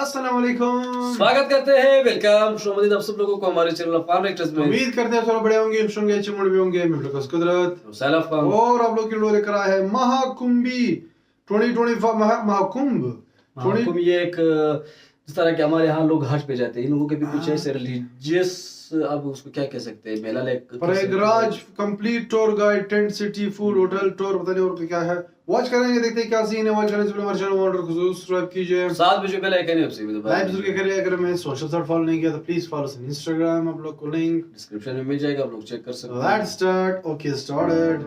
अस्सलाम वालेकुम। स्वागत करते हैं, वेलकम शुभमदीन आप सब लोगों को हमारे चैनल फार्म एक्टर्स में। उम्मीद करते हैं सब बड़े होंगे, खुश होंगे, अच्छे मूड में होंगे। मैं बिल्कुल कुदरत सैलाब खान और आप लोग के लिए लेकर आया है महाकुंभी 2025 महाकुंभ। महाकुंभ ये एक जिस तरह के हमारे यहाँ लोग हज पे जाते हैं, इन लोगों के भी कुछ ऐसे रिलीजियस, आप उसको क्या कह सकते हैं, मेला like Prayagraj complete tour guide, tent city, food, hotel tour, पता नहीं और क्या है। वॉच करेंगे, देखते हैं क्या सीन है। वॉच करने से पहले हमारे चैनल ऑर्डर को जरूर सब्सक्राइब कीजिए। 7 बजे पहले आइकन है उससे भी लाइक जरूर करिए। अगर मैं सोशल साइट फॉलो नहीं किया तो प्लीज फॉलो ऑन इंस्टाग्राम, आप लोग को लिंक डिस्क्रिप्शन में मिल जाएगा, आप लोग चेक कर सकते हैं। Let's start. Okay started.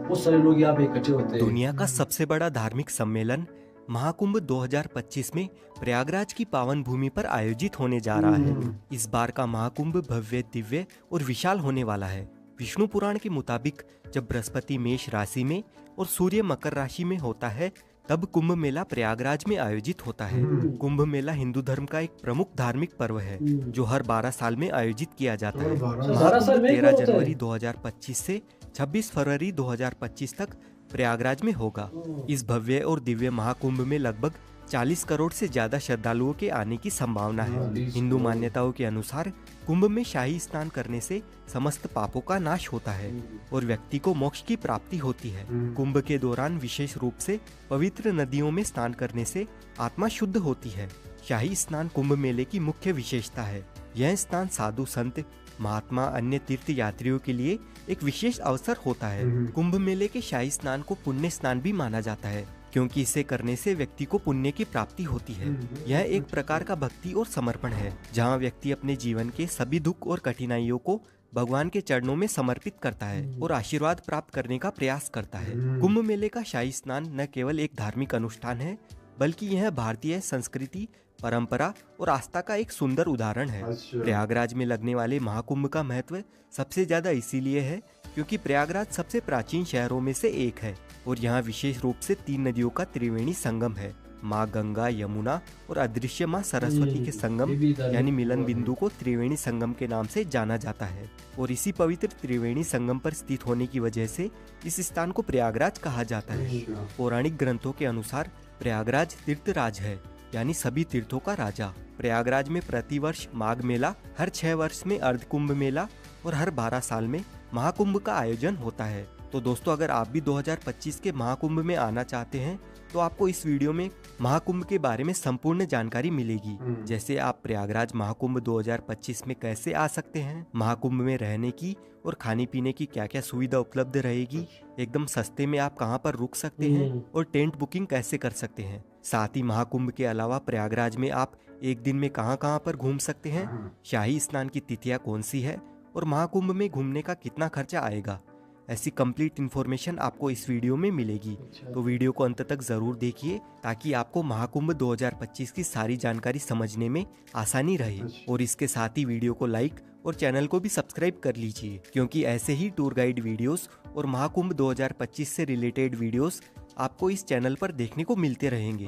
बहुत सारे लोग यहाँ पे इकट्ठे होते हैं। दुनिया का सबसे बड़ा धार्मिक सम्मेलन महाकुंभ 2025 में प्रयागराज की पावन भूमि पर आयोजित होने जा रहा है। इस बार का महाकुंभ भव्य, दिव्य और विशाल होने वाला है। विष्णु पुराण के मुताबिक जब बृहस्पति मेष राशि में और सूर्य मकर राशि में होता है, तब कुंभ मेला प्रयागराज में आयोजित होता है। कुंभ मेला हिंदू धर्म का एक प्रमुख धार्मिक पर्व है जो हर 12 साल में आयोजित किया जाता है। 13 जनवरी 2025 से 26 फरवरी 2025 तक प्रयागराज में होगा। इस भव्य और दिव्य महाकुंभ में लगभग 40 करोड़ से ज्यादा श्रद्धालुओं के आने की संभावना है। हिंदू मान्यताओं के अनुसार कुंभ में शाही स्नान करने से समस्त पापों का नाश होता है और व्यक्ति को मोक्ष की प्राप्ति होती है। कुंभ के दौरान विशेष रूप से पवित्र नदियों में स्नान करने से आत्मा शुद्ध होती है। शाही स्नान कुंभ मेले की मुख्य विशेषता है। यह स्नान साधु संत, महात्मा, अन्य तीर्थ यात्रियों के लिए एक विशेष अवसर होता है। कुंभ मेले के शाही स्नान को पुण्य स्नान भी माना जाता है, क्योंकि इसे करने से व्यक्ति को पुण्य की प्राप्ति होती है। यह एक प्रकार का भक्ति और समर्पण है, जहां व्यक्ति अपने जीवन के सभी दुख और कठिनाइयों को भगवान के चरणों में समर्पित करता है और आशीर्वाद प्राप्त करने का प्रयास करता है। कुंभ मेले का शाही स्नान न केवल एक धार्मिक अनुष्ठान है, बल्कि यह भारतीय संस्कृति, परंपरा और आस्था का एक सुंदर उदाहरण है। प्रयागराज में लगने वाले महाकुंभ का महत्व सबसे ज्यादा इसीलिए है क्योंकि प्रयागराज सबसे प्राचीन शहरों में से एक है और यहाँ विशेष रूप से 3 नदियों का त्रिवेणी संगम है। माँ गंगा, यमुना और अदृश्य माँ सरस्वती के संगम यानी मिलन बिंदु को त्रिवेणी संगम के नाम से जाना जाता है और इसी पवित्र त्रिवेणी संगम पर स्थित होने की वजह से इस स्थान को प्रयागराज कहा जाता है। पौराणिक ग्रंथों के अनुसार प्रयागराज तीर्थराज है, यानी सभी तीर्थों का राजा। प्रयागराज में प्रतिवर्ष माघ मेला, हर 6 वर्ष में अर्ध कुंभ मेला और हर 12 साल में महाकुंभ का आयोजन होता है। तो दोस्तों, अगर आप भी 2025 के महाकुंभ में आना चाहते हैं तो आपको इस वीडियो में महाकुंभ के बारे में संपूर्ण जानकारी मिलेगी। जैसे आप प्रयागराज महाकुंभ 2025 में कैसे आ सकते हैं, महाकुंभ में रहने की और खाने पीने की क्या क्या सुविधा उपलब्ध रहेगी, एकदम सस्ते में आप कहां पर रुक सकते हैं और टेंट बुकिंग कैसे कर सकते हैं। साथ ही महाकुंभ के अलावा प्रयागराज में आप एक दिन में कहां पर घूम सकते हैं, शाही स्नान की तिथियां कौन सी है और महाकुंभ में घूमने का कितना खर्चा आएगा, ऐसी कंप्लीट इन्फॉर्मेशन आपको इस वीडियो में मिलेगी। तो वीडियो को अंत तक जरूर देखिए ताकि आपको महाकुंभ 2025 की सारी जानकारी समझने में आसानी रहे। और इसके साथ ही वीडियो को लाइक और चैनल को भी सब्सक्राइब कर लीजिए, क्योंकि ऐसे ही टूर गाइड वीडियोस और महाकुंभ 2025 से रिलेटेड वीडियोस आपको इस चैनल पर देखने को मिलते रहेंगे।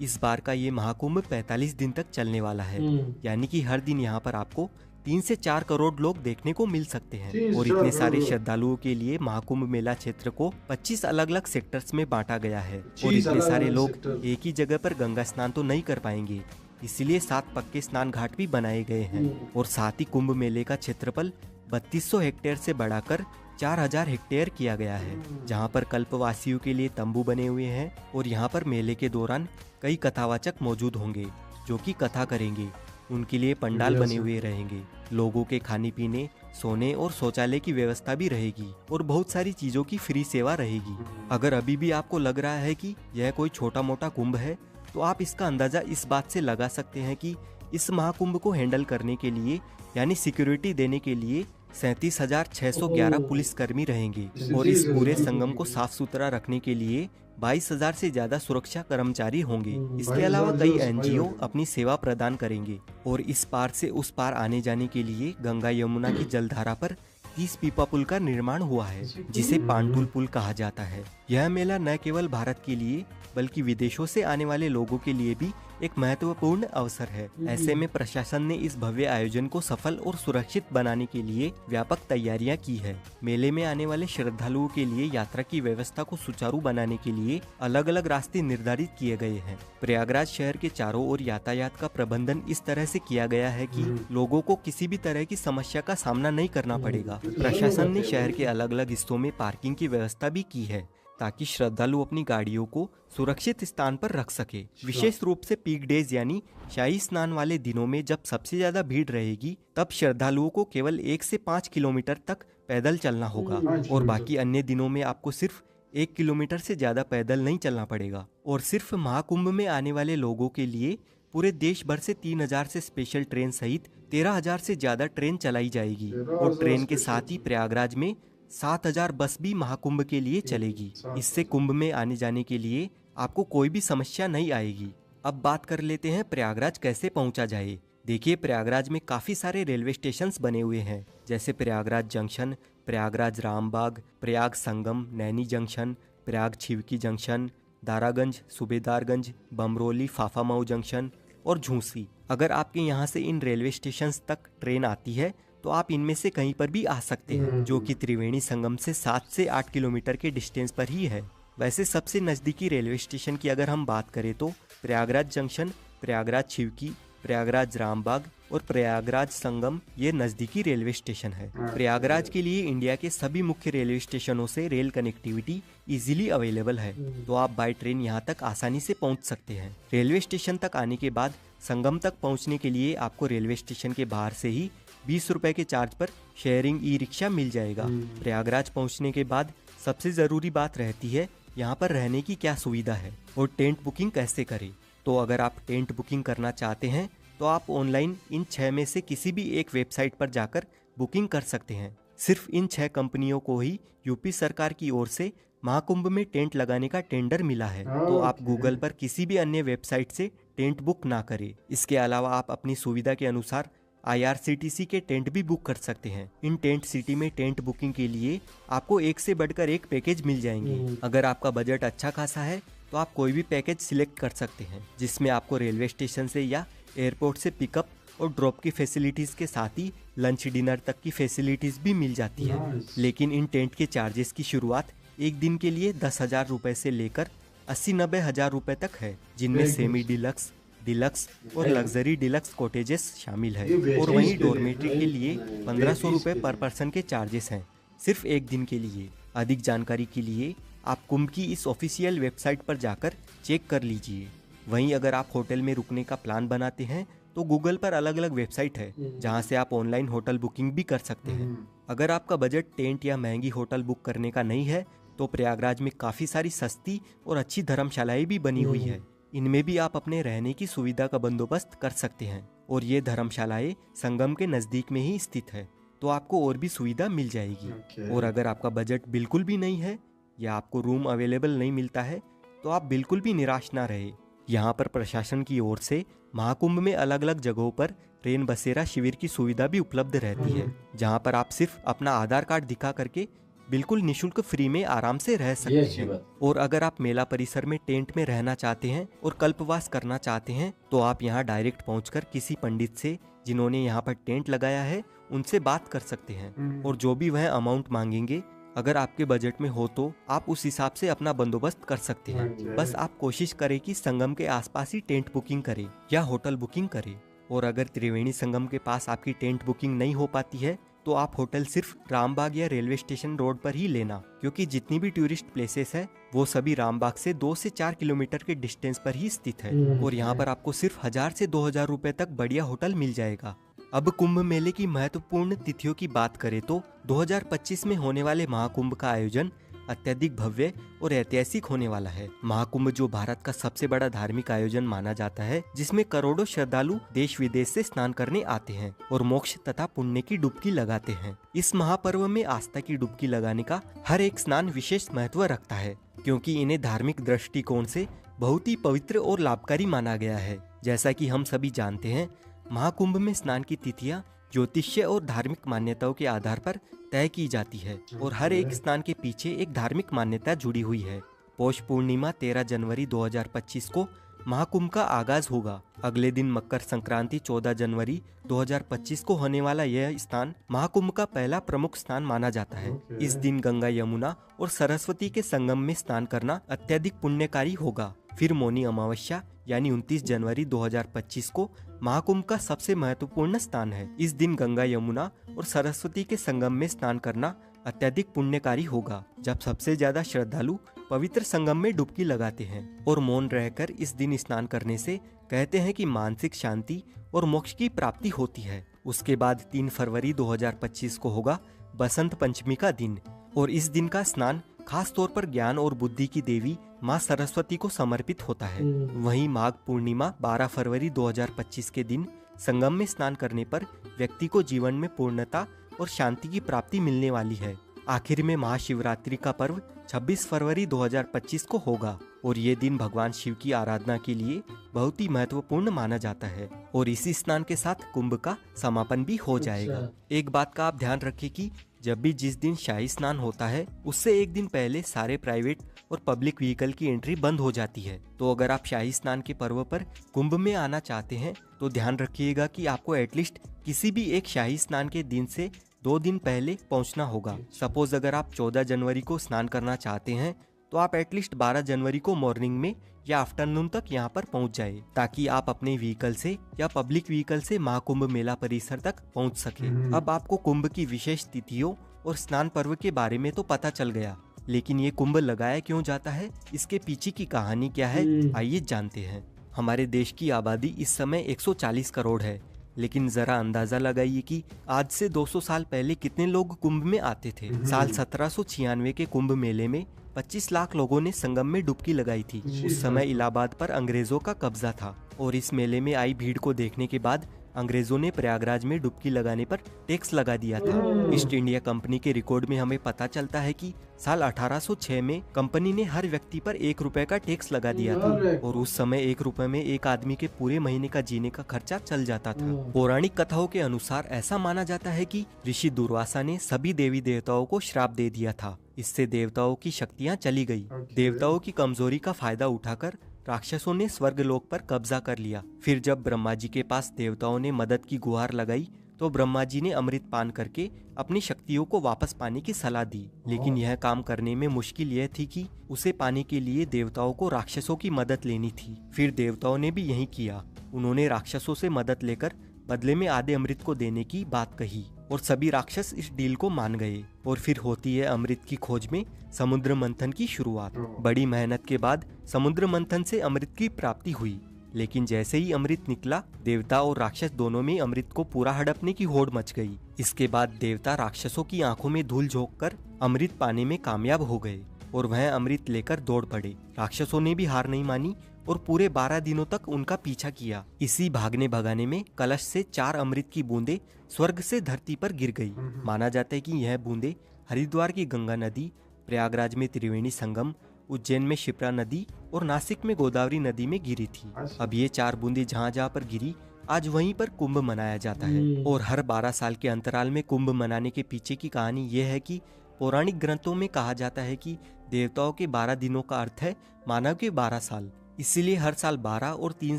इस बार का ये महाकुंभ 45 दिन तक चलने वाला है, यानी कि हर दिन यहाँ पर आपको 3 से 4 करोड़ लोग देखने को मिल सकते हैं। और इतने सारे श्रद्धालुओं के लिए महाकुंभ मेला क्षेत्र को 25 अलग अलग सेक्टर्स में बांटा गया है और इतने सारे लोग एक ही जगह पर गंगा स्नान तो नहीं कर पाएंगे, इसलिए 7 पक्के स्नान घाट भी बनाए गए हैं। और साथ ही कुंभ मेले का क्षेत्रफल 3200 हेक्टेयर से बढ़ाकर 4000 हेक्टेयर किया गया है, जहां पर कल्पवासियों के लिए तंबू बने हुए हैं और यहां पर मेले के दौरान कई कथावाचक मौजूद होंगे जो कि कथा करेंगे। उनके लिए पंडाल बने हुए रहेंगे, लोगों के खाने पीने, सोने और शौचालय की व्यवस्था भी रहेगी और बहुत सारी चीजों की फ्री सेवा रहेगी। अगर अभी भी आपको लग रहा है कि यह कोई छोटा मोटा कुंभ है, तो आप इसका अंदाजा इस बात से लगा सकते हैं कि इस महाकुंभ को हैंडल करने के लिए यानी सिक्योरिटी देने के लिए 37,611 पुलिसकर्मी रहेंगे और इस पूरे संगम को साफ सुथरा रखने के लिए 22,000 से ज्यादा सुरक्षा कर्मचारी होंगे। इसके अलावा कई एनजीओ अपनी सेवा प्रदान करेंगे और इस पार से उस पार आने जाने के लिए गंगा यमुना की जलधारा पर 30 पीपा पुल का निर्माण हुआ है, जिसे पांटुल पुल कहा जाता है। यह मेला न केवल भारत के लिए बल्कि विदेशों से आने वाले लोगों के लिए भी एक महत्वपूर्ण अवसर है। ऐसे में प्रशासन ने इस भव्य आयोजन को सफल और सुरक्षित बनाने के लिए व्यापक तैयारियां की है। मेले में आने वाले श्रद्धालुओं के लिए यात्रा की व्यवस्था को सुचारू बनाने के लिए अलग अलग रास्ते निर्धारित किए गए हैं। प्रयागराज शहर के चारों ओर यातायात का प्रबंधन इस तरह से किया गया है कि लोगों को किसी भी तरह की समस्या का सामना नहीं करना पड़ेगा। प्रशासन ने शहर के अलग अलग हिस्सों में पार्किंग की व्यवस्था भी की है, ताकि श्रद्धालु अपनी गाड़ियों को सुरक्षित स्थान पर रख सके। विशेष रूप से पीक डेज यानी शाही स्नान वाले दिनों में जब सबसे ज्यादा भीड़ रहेगी, तब श्रद्धालुओं को केवल 1 से 5 किलोमीटर तक पैदल चलना होगा और बाकी अन्य दिनों में आपको सिर्फ 1 किलोमीटर से ज्यादा पैदल नहीं चलना पड़ेगा। और सिर्फ महाकुंभ में आने वाले लोगों के लिए पूरे देश भर से 3000 से स्पेशल ट्रेन सहित 13000 से ज्यादा ट्रेन चलाई जाएगी और ट्रेन के साथ ही प्रयागराज में 7000 बस भी महाकुंभ के लिए चलेगी। इससे कुंभ में आने जाने के लिए आपको कोई भी समस्या नहीं आएगी। अब बात कर लेते हैं प्रयागराज कैसे पहुंचा जाए। देखिए, प्रयागराज में काफी सारे रेलवे स्टेशंस बने हुए हैं, जैसे Prayagraj junction, Prayagraj Rambagh, Prayag Sangam, Naini junction, Prayag Chheoki junction, Daraganj, Subedarganj, Bamrauli, Phaphamau junction और झूसी। अगर आपके यहाँ से इन रेलवे स्टेशंस तक ट्रेन आती है तो आप इनमें से कहीं पर भी आ सकते हैं, जो कि त्रिवेणी संगम से 7 से 8 किलोमीटर के डिस्टेंस पर ही है। वैसे सबसे नज़दीकी रेलवे स्टेशन की अगर हम बात करें तो प्रयागराज जंक्शन, प्रयागराज छिवकी, प्रयागराज रामबाग और प्रयागराज संगम ये नज़दीकी रेलवे स्टेशन है। प्रयागराज के लिए इंडिया के सभी मुख्य रेलवे स्टेशनों से रेल कनेक्टिविटी इजीली अवेलेबल है, तो आप बाय ट्रेन यहाँ तक आसानी से पहुँच सकते हैं। रेलवे स्टेशन तक आने के बाद संगम तक पहुँचने के लिए आपको रेलवे स्टेशन के बाहर से ही 20 रुपए के चार्ज पर शेयरिंग ई रिक्शा मिल जाएगा। प्रयागराज पहुंचने के बाद सबसे ज़रूरी बात रहती है यहाँ पर रहने की क्या सुविधा है और टेंट बुकिंग कैसे करें। तो अगर आप टेंट बुकिंग करना चाहते हैं तो आप ऑनलाइन इन 6 में से किसी भी एक वेबसाइट पर जाकर बुकिंग कर सकते हैं। सिर्फ इन 6 कंपनियों को ही यूपी सरकार की ओर से महाकुंभ में टेंट लगाने का टेंडर मिला है, तो आप गूगल पर किसी भी अन्य वेबसाइट से टेंट बुक ना करें। इसके अलावा आप अपनी सुविधा के अनुसार IRCTC के टेंट भी बुक कर सकते हैं। इन टेंट सिटी में टेंट बुकिंग के लिए आपको एक से बढ़कर एक पैकेज मिल जाएंगे। अगर आपका बजट अच्छा खासा है तो आप कोई भी पैकेज सिलेक्ट कर सकते हैं, जिसमें आपको रेलवे स्टेशन से या एयरपोर्ट से पिकअप और ड्रॉप की फैसिलिटीज के साथ ही लंच डिनर तक की फैसिलिटीज भी मिल जाती है। लेकिन इन टेंट के चार्जेस की शुरुआत एक दिन के लिए 10,000 रुपए से लेकर 80-90 हजार रुपए तक है, जिनमें सेमी डिलक्स, डिलक्स और लग्जरी डिलक्स कॉटेजेस शामिल है। और वहीं डॉर्मेट्री के लिए 1500 रुपए पर पर्सन के चार्जेस हैं, सिर्फ एक दिन के लिए। अधिक जानकारी के लिए आप कुंभ की इस ऑफिशियल वेबसाइट पर जाकर चेक कर लीजिए। वहीं अगर आप होटल में रुकने का प्लान बनाते हैं तो गूगल पर अलग अलग वेबसाइट है, जहां से आप ऑनलाइन होटल बुकिंग भी कर सकते हैं। अगर आपका बजट टेंट या महंगी होटल बुक करने का नहीं है तो प्रयागराज में काफ़ी सारी सस्ती और अच्छी धर्मशालाएं भी बनी हुई है। इनमें भी आप अपने रहने की सुविधा का बंदोबस्त कर सकते हैं और ये धर्मशालाएं संगम के नज़दीक में ही स्थित है, तो आपको और भी सुविधा मिल जाएगी। और अगर आपका बजट बिल्कुल भी नहीं है या आपको रूम अवेलेबल नहीं मिलता है तो आप बिल्कुल भी निराश ना रहे। यहाँ पर प्रशासन की ओर से महाकुंभ में अलग अलग जगहों पर रेन बसेरा शिविर की सुविधा भी उपलब्ध रहती है, जहाँ पर आप सिर्फ अपना आधार कार्ड दिखा करके बिल्कुल निशुल्क फ्री में आराम से रह सकते हैं। और अगर आप मेला परिसर में टेंट में रहना चाहते हैं और कल्पवास करना चाहते हैं तो आप यहाँ डायरेक्ट पहुंचकर किसी पंडित से जिन्होंने यहाँ पर टेंट लगाया है उनसे बात कर सकते हैं, और जो भी वह अमाउंट मांगेंगे अगर आपके बजट में हो तो आप उस हिसाब से अपना बंदोबस्त कर सकते हैं। बस आप कोशिश करें कि संगम के आसपास ही टेंट बुकिंग करें या होटल बुकिंग करें। और अगर त्रिवेणी संगम के पास आपकी टेंट बुकिंग नहीं हो पाती है तो आप होटल सिर्फ रामबाग या रेलवे स्टेशन रोड पर ही लेना, क्योंकि जितनी भी टूरिस्ट प्लेसेस है वो सभी रामबाग से 2 से 4 किलोमीटर के डिस्टेंस पर ही स्थित है। और यहाँ पर आपको सिर्फ 1000 से 2000 रुपए तक बढ़िया होटल मिल जाएगा। अब कुंभ मेले की महत्वपूर्ण तिथियों की बात करें तो 2025 में होने वाले महाकुंभ का आयोजन अत्यधिक भव्य और ऐतिहासिक होने वाला है। महाकुंभ जो भारत का सबसे बड़ा धार्मिक आयोजन माना जाता है, जिसमें करोड़ों श्रद्धालु देश विदेश से स्नान करने आते हैं और मोक्ष तथा पुण्य की डुबकी लगाते हैं। इस महापर्व में आस्था की डुबकी लगाने का हर एक स्नान विशेष महत्व रखता है, क्योंकि इन्हें धार्मिक दृष्टिकोण से बहुत ही पवित्र और लाभकारी माना गया है। जैसा कि हम सभी जानते हैं, महाकुंभ में स्नान की तिथियां ज्योतिष्य और धार्मिक मान्यताओं के आधार पर तय की जाती है और हर एक स्नान के पीछे एक धार्मिक मान्यता जुड़ी हुई है। पौष पूर्णिमा 13 जनवरी 2025 को महाकुंभ का आगाज होगा। अगले दिन मकर संक्रांति 14 जनवरी 2025 को होने वाला यह स्नान महाकुंभ का पहला प्रमुख स्नान माना जाता है। इस दिन गंगा, यमुना और सरस्वती के संगम में स्नान करना अत्यधिक पुण्यकारी होगा। फिर मौनी अमावस्या यानी 29 जनवरी 2025 को महाकुंभ का सबसे महत्वपूर्ण स्नान है। इस दिन गंगा, यमुना और सरस्वती के संगम में स्नान करना अत्यधिक पुण्यकारी होगा, जब सबसे ज्यादा श्रद्धालु पवित्र संगम में डुबकी लगाते हैं और मौन रहकर इस दिन स्नान करने से कहते हैं कि मानसिक शांति और मोक्ष की प्राप्ति होती है। उसके बाद 3 फरवरी 2025 को होगा बसंत पंचमी का दिन और इस दिन का स्नान खास तौर पर ज्ञान और बुद्धि की देवी माँ सरस्वती को समर्पित होता है। वहीं माघ पूर्णिमा 12 फरवरी 2025 के दिन संगम में स्नान करने पर व्यक्ति को जीवन में पूर्णता और शांति की प्राप्ति मिलने वाली है। आखिर में महाशिवरात्रि का पर्व 26 फरवरी 2025 को होगा और ये दिन भगवान शिव की आराधना के लिए बहुत ही महत्वपूर्ण माना जाता है और इसी स्नान के साथ कुंभ का समापन भी हो जाएगा। एक बात का आप ध्यान रखें कि जब भी जिस दिन शाही स्नान होता है उससे एक दिन पहले सारे प्राइवेट और पब्लिक व्हीकल की एंट्री बंद हो जाती है। तो अगर आप शाही स्नान के पर्व पर कुंभ में आना चाहते हैं तो ध्यान रखिएगा कि आपको एटलीस्ट किसी भी एक शाही स्नान के दिन से 2 दिन पहले पहुंचना होगा। सपोज अगर आप 14 जनवरी को स्नान करना चाहते हैं तो आप एटलीस्ट 12 जनवरी को मॉर्निंग में या आफ्टरनून तक यहाँ पर पहुँच जाए, ताकि आप अपने व्हीकल से या पब्लिक व्हीकल से महाकुंभ मेला परिसर तक पहुँच सके। अब आपको कुंभ की विशेष तिथियों और स्नान पर्व के बारे में तो पता चल गया, लेकिन ये कुंभ लगाया क्यों जाता है, इसके पीछे की कहानी क्या है, आइए जानते हैं। हमारे देश की आबादी इस समय 140 करोड़ है, लेकिन जरा अंदाजा लगाइए कि आज से 200 साल पहले कितने लोग कुंभ में आते थे। साल 1796 के कुंभ मेले में 25 लाख लोगों ने संगम में डुबकी लगाई थी। उस समय इलाहाबाद पर अंग्रेजों का कब्जा था और इस मेले में आई भीड़ को देखने के बाद अंग्रेजों ने प्रयागराज में डुबकी लगाने पर टैक्स लगा दिया था। ईस्ट इंडिया कंपनी के रिकॉर्ड में हमें पता चलता है कि साल 1806 में कंपनी ने हर व्यक्ति पर 1 रुपए का टैक्स लगा दिया था और उस समय 1 रुपए में एक आदमी के पूरे महीने का जीने का खर्चा चल जाता था। पौराणिक कथाओं के अनुसार ऐसा माना जाता है कि ऋषि दुर्वासा ने सभी देवी देवताओं को श्राप दे दिया था। इससे देवताओं की शक्तियाँ चली गयी। देवताओं की कमजोरी का फायदा उठाकर राक्षसों ने स्वर्गलोक पर कब्जा कर लिया। फिर जब ब्रह्मा जी के पास देवताओं ने मदद की गुहार लगाई तो ब्रह्मा जी ने अमृत पान करके अपनी शक्तियों को वापस पाने की सलाह दी, लेकिन यह काम करने में मुश्किल यह थी कि उसे पाने के लिए देवताओं को राक्षसों की मदद लेनी थी। फिर देवताओं ने भी यही किया। उन्होंने राक्षसों से मदद लेकर बदले में आधे अमृत को देने की बात कही और सभी राक्षस इस डील को मान गए। और फिर होती है अमृत की खोज में समुद्र मंथन की शुरुआत। बड़ी मेहनत के बाद समुद्र मंथन से अमृत की प्राप्ति हुई, लेकिन जैसे ही अमृत निकला देवता और राक्षस दोनों में अमृत को पूरा हड़पने की होड़ मच गई। इसके बाद देवता राक्षसों की आंखों में धूल झोंककर अमृत पाने में कामयाब हो गए और वह अमृत लेकर दौड़ पड़े। राक्षसों ने भी हार नहीं मानी और पूरे 12 दिनों तक उनका पीछा किया। इसी भागने भगाने में कलश से 4 अमृत की बूंदें स्वर्ग से धरती पर गिर गई। माना जाता है कि यह बूंदें हरिद्वार की गंगा नदी, प्रयागराज में त्रिवेणी संगम, उज्जैन में शिप्रा नदी और नासिक में गोदावरी नदी में गिरी थी। अब ये 4 बूंदें जहाँ जहाँ पर गिरी आज वहीं पर कुंभ मनाया जाता है। और हर 12 साल के अंतराल में कुंभ मनाने के पीछे की कहानी यह है कि पौराणिक ग्रंथों में कहा जाता है कि देवताओं के 12 दिनों का अर्थ है मानव के 12 साल। इसीलिए हर साल 12 और 3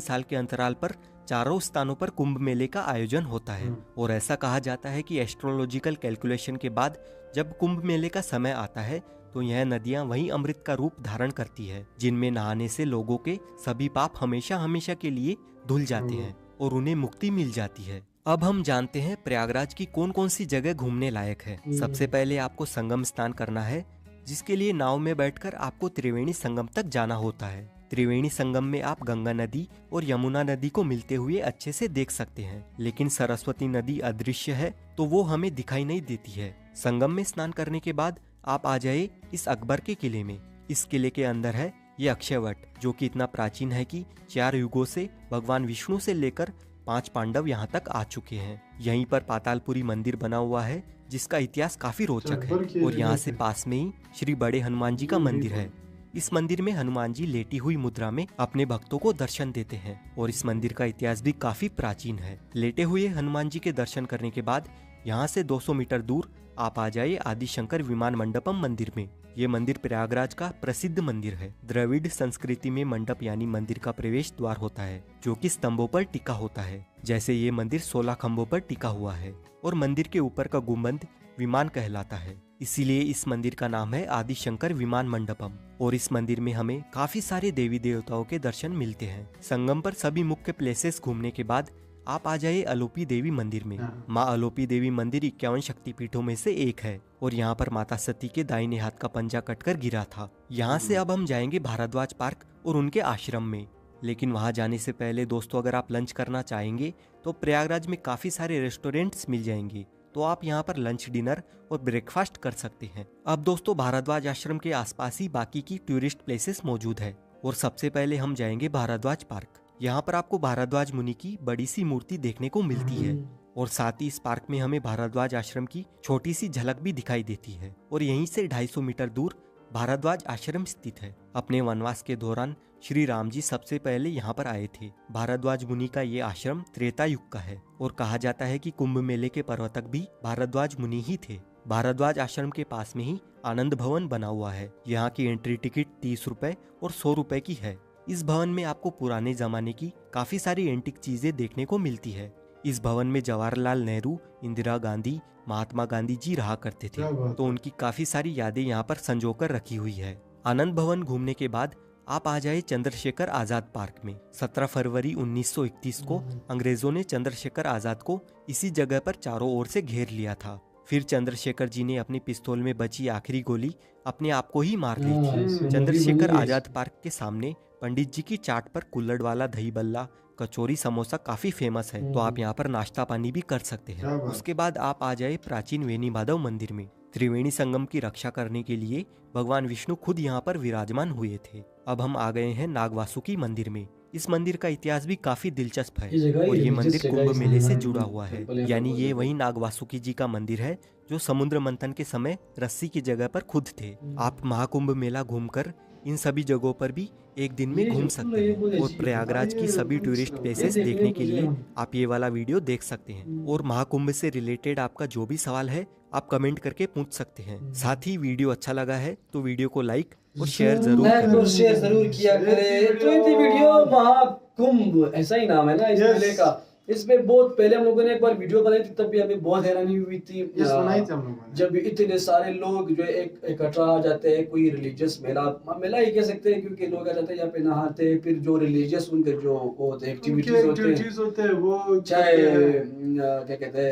साल के अंतराल पर चारों स्थानों पर कुंभ मेले का आयोजन होता है। और ऐसा कहा जाता है कि एस्ट्रोलॉजिकल कैलकुलेशन के बाद जब कुंभ मेले का समय आता है तो यह नदियां वही अमृत का रूप धारण करती है, जिनमें नहाने से लोगों के सभी पाप हमेशा हमेशा के लिए धुल जाते हैं और उन्हें मुक्ति मिल जाती है। अब हम जानते हैं प्रयागराज की कौन कौन सी जगह घूमने लायक है। सबसे पहले आपको संगम स्नान करना है, जिसके लिए नाव में बैठकर आपको त्रिवेणी संगम तक जाना होता है। त्रिवेणी संगम में आप गंगा नदी और यमुना नदी को मिलते हुए अच्छे से देख सकते हैं, लेकिन सरस्वती नदी अदृश्य है तो वो हमें दिखाई नहीं देती है। संगम में स्नान करने के बाद आप आ जाए इस अकबर के किले में। इस किले के अंदर है ये अक्षयवट, जो कि इतना प्राचीन है कि 4 युगों से भगवान विष्णु से लेकर 5 पांडव यहाँ तक आ चुके हैं। यहीं पर पातालपुरी मंदिर बना हुआ है, जिसका इतिहास काफी रोचक है। और यहाँ से पास में ही श्री बड़े हनुमान जी का मंदिर है। इस मंदिर में हनुमान जी लेटी हुई मुद्रा में अपने भक्तों को दर्शन देते हैं और इस मंदिर का इतिहास भी काफी प्राचीन है। लेटे हुए हनुमान जी के दर्शन करने के बाद यहाँ से 200 मीटर दूर आप आ जाइए आदिशंकर विमान मंडपम मंदिर में। ये मंदिर प्रयागराज का प्रसिद्ध मंदिर है। द्रविड़ संस्कृति में मंडप यानी मंदिर का प्रवेश द्वार होता है जो कि स्तंभों पर टिका होता है। जैसे ये मंदिर 16 खंभों पर टिका हुआ है और मंदिर के ऊपर का गुंबद विमान कहलाता है, इसीलिए इस मंदिर का नाम है आदिशंकर विमान मंडपम। और इस मंदिर में हमें काफी सारे देवी देवताओं के दर्शन मिलते हैं। संगम पर सभी मुख्य प्लेसेस घूमने के बाद आप आ जाइए अलोपी देवी मंदिर में। माँ अलोपी देवी मंदिर 51 शक्तिपीठों में से एक है और यहाँ पर माता सती के दाहिने हाथ का पंजा कटकर गिरा था। यहाँ से अब हम जाएंगे भारद्वाज पार्क और उनके आश्रम में। लेकिन वहाँ जाने से पहले दोस्तों, अगर आप लंच करना चाहेंगे तो प्रयागराज में काफी सारे रेस्टोरेंट्स मिल जाएंगे, तो आप यहाँ पर लंच, डिनर और ब्रेकफास्ट कर सकते हैं। अब दोस्तों, भारद्वाज आश्रम के आसपास ही बाकी की टूरिस्ट प्लेसेस मौजूद है और सबसे पहले हम जाएंगे भारद्वाज पार्क। यहाँ पर आपको भारद्वाज मुनि की बड़ी सी मूर्ति देखने को मिलती है और साथ ही इस पार्क में हमें भारद्वाज आश्रम की छोटी सी झलक भी दिखाई देती है। और यहीं से 250 मीटर दूर भारद्वाज आश्रम स्थित है। अपने वनवास के दौरान श्री राम जी सबसे पहले यहाँ पर आए थे। भारद्वाज मुनि का ये आश्रम त्रेता युग का है और कहा जाता है कि कुंभ मेले के प्रवर्तक भी भारद्वाज मुनि ही थे। भारद्वाज आश्रम के पास में ही आनंद भवन बना हुआ है। यहाँ की एंट्री टिकट 30 रुपए और 100 रुपए की है। इस भवन में आपको पुराने जमाने की काफी सारी एंटिक चीजें देखने को मिलती है। इस भवन में जवाहरलाल नेहरू, इंदिरा गांधी, महात्मा गांधी जी रहा करते थे, तो उनकी काफी सारी यादें यहाँ पर संजोकर रखी हुई है। आनंद भवन घूमने के बाद आप आ जाए चंद्रशेखर आजाद पार्क में। 17 फरवरी 1931 को अंग्रेजों ने चंद्रशेखर आजाद को इसी जगह पर चारों ओर से घेर लिया था। फिर चंद्रशेखर जी ने अपनी पिस्तौल में बची आखिरी गोली अपने आप को ही मार ली थी। चंद्रशेखर आजाद पार्क के सामने पंडित जी की चाट पर कुल्हड़ वाला दही बल्ला, कचौरी, समोसा काफी फेमस है, तो आप यहाँ पर नाश्ता पानी भी कर सकते हैं। उसके बाद आप आ जाए प्राचीन वेणी माधव मंदिर में। त्रिवेणी संगम की रक्षा करने के लिए भगवान विष्णु खुद यहाँ पर विराजमान हुए थे। अब हम आ गए हैं नागवासुकी मंदिर में। इस मंदिर का इतिहास भी काफी दिलचस्प है और ये मंदिर कुंभ मेले से जुड़ा हुआ है, यानी ये वही नागवासुकी जी का मंदिर है जो समुद्र मंथन के समय रस्सी की जगह पर खुद थे। आप महाकुंभ मेला घूमकर इन सभी जगहों पर भी एक दिन में घूम सकते हैं और प्रयागराज की सभी टूरिस्ट प्लेसेस देखने के लिए आप ये वाला वीडियो देख सकते हैं। और महाकुंभ से रिलेटेड आपका जो भी सवाल है आप कमेंट करके पूछ सकते हैं। साथ ही वीडियो अच्छा लगा है तो वीडियो को लाइक और शेयर जरूर किया करें। तो ये वीडियो महाकुंभ ऐसा ही नाम है ना इस मेले का। इसमें बहुत पहले हम लोगों ने एक बार वीडियो बनाई थी, तब भी हमें बहुत हैरानी हुई थी। बनाई थी हम लोगों ने। जब इतने सारे लोग जो एक इकट्ठा आ जाते हैं, कोई रिलीजियस मेला ही कह सकते हैं, क्योंकि लोग आ जाते हैं यहाँ पे नहाते हैं, फिर जो रिलीजियस उनके जो एक्टिविटीज होते हैं वो चाहे क्या कहते हैं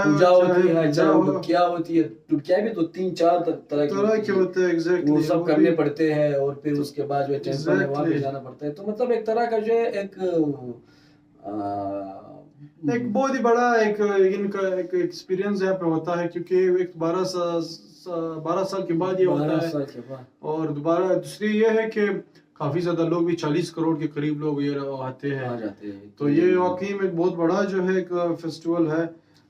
पूजा होती है, डुबकिया होती है। डुबकिया भी तो 3-4 तरह के होते हैं, वो सब करने पड़ते हैं और फिर उसके बाद जो टेंपल है वहाँ पे जाना पड़ता है। तो मतलब एक तरह का जो है एक बहुत ही बड़ा एक इनका एक एक्सपीरियंस यहाँ पे होता है, क्योंकि एक 12 साल के बाद ये होता है। और दोबारा दूसरी ये है कि काफी ज्यादा लोग भी 40 करोड़ के करीब लोग ये आते हैं। तो ये वाकई में बहुत बड़ा जो है एक फेस्टिवल है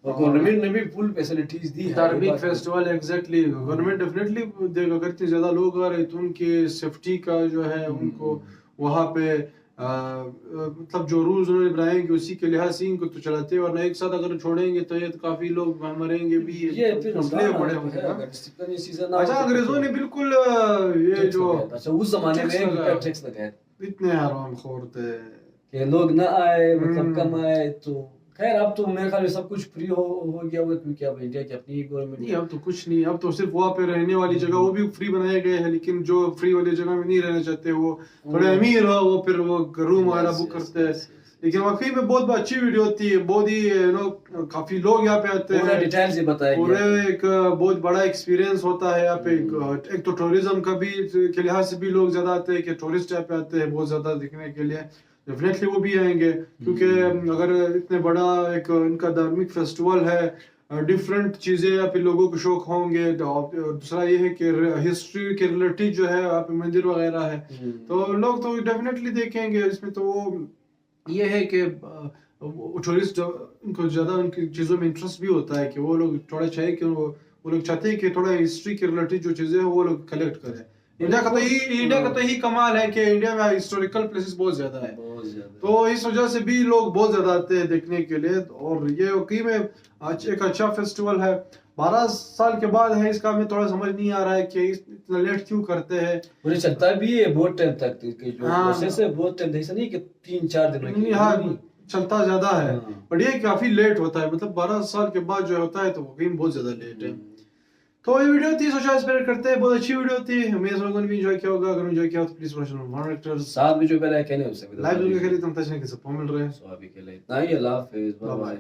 और गवर्नमेंट ने भी फुल फैसिलिटीज दी है। धार्मिक फेस्टिवल एग्जैक्टली गवर्नमेंट डेफिनेटली देगा। अगर इतने ज्यादा लोग आ रहे तो उनके सेफ्टी का जो है उनको वहाँ पे मतलब जो रूल्स उन्होंने बनाएंगे उसी के लिहाज से इनको तो चलाते हैं, वरना एक साथ अगर छोड़ेंगे तो ये तो काफी लोग मरेंगे भी। ये फिर बड़े होंगे। अच्छा, अंग्रेजों ने बिल्कुल ये जो उस जमाने में टैक्स लगाया, इतने हरामखोर थे कि लोग ना आए, मतलब कम आए। तो खैर अब तो मेरे ख्याल में सब कुछ फ्री हो गया होगा, क्योंकि अब इंडिया की अपनी गवर्नमेंट नहीं। अब तो कुछ नहीं, अब तो सिर्फ वहाँ पे रहने वाली जगह वो भी फ्री बनाए गए हैं, लेकिन जो फ्री वाली जगह में नहीं रहना चाहते वो थोड़े अमीर हो वो फिर वो रूम वगैरह बुक करते हैं। लेकिन वाकई में बहुत अच्छी वीडियो होती है, बहुत ही काफी लोग यहाँ पे आते हैं, डिटेल से बताया पूरे एक बहुत बड़ा एक्सपीरियंस होता है यहाँ पे। एक तो टूरिज्म का भी के लिहाज से भी लोग ज्यादा आते हैं कि टूरिस्ट यहाँ पे आते हैं बहुत ज्यादा देखने के लिए। डेफिनेटली वो भी आएंगे, क्योंकि अगर इतने बड़ा एक इनका धार्मिक फेस्टिवल है, डिफरेंट चीजें यहाँ पे लोगों को शौक होंगे। दूसरा ये है कि हिस्ट्री के रिलेटेड जो है यहाँ पे मंदिर वगैरह है, तो लोग तो डेफिनेटली देखेंगे। इसमें तो वो ये है कि टूरिस्ट उनको ज्यादा उनकी चीजों में इंटरेस्ट भी होता है कि वो लोग थोड़ा चाहिए कि वो लोग चाहते हैं कि थोड़ा हिस्ट्री के रिलेटेड जो चीजें हैं वो लोग कलेक्ट करें। इंडिया का तो यही कमाल है कि इंडिया में हिस्टोरिकल प्लेसेस बहुत ज्यादा है, तो इस वजह से भी लोग बहुत ज्यादा आते हैं देखने के लिए। और ये वाकई में आज एक अच्छा फेस्टिवल है। 12 साल के बाद है इसका, हमें थोड़ा समझ नहीं आ रहा है कि इतना लेट क्यों करते हैं। मुझे चलता भी है बहुत टाइम तक कि जो हाँ। प्रोसेस है बहुत टाइम, ऐसा नहीं कि 3-4 दिनों नहीं, की हाँ चलता ज्यादा है, हाँ। बट ये काफी लेट होता है, मतलब 12 साल के बाद जो होता है तो वो गेम बहुत ज्यादा लेट है। तो ये वीडियो थी, सोचा इंस्पायर करते हैं, बहुत अच्छी वीडियो थी, उम्मीद लोगों ने भी एंजॉय किया होगा। अगर एंजॉय किया तो प्लीज साथ में जो पहले कहने हो सकते लाइव के लिए तुम तक नहीं सब मिल रहे हैं। सो अभी के लिए इतना ही, अल्लाह हाफिज़, बाय बाय।